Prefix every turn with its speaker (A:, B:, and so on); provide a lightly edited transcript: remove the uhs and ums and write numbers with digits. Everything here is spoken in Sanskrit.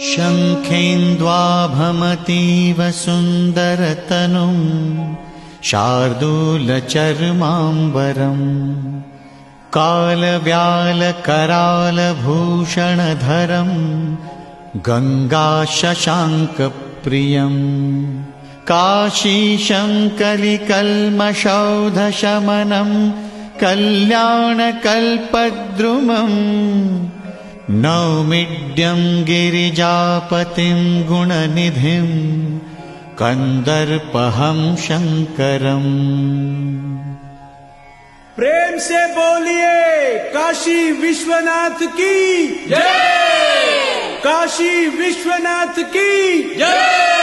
A: शङ्खेन्द्वाभमतीव सुन्दरतनुं शार्दूलचर्माम्बरम् कालव्यालकरालभूषणधरम् गङ्गाशशाङ्कप्रियम् काशीशङ्कलिकल्मषौधशमनम् कल्याणकल्पद्रुमम् नौमिड्यं गिरिजापतिं गुणनिधिं कंदर्पहं शंकरम्।
B: प्रेम से बोलिए काशी विश्वनाथ की जय, काशी विश्वनाथ की जय।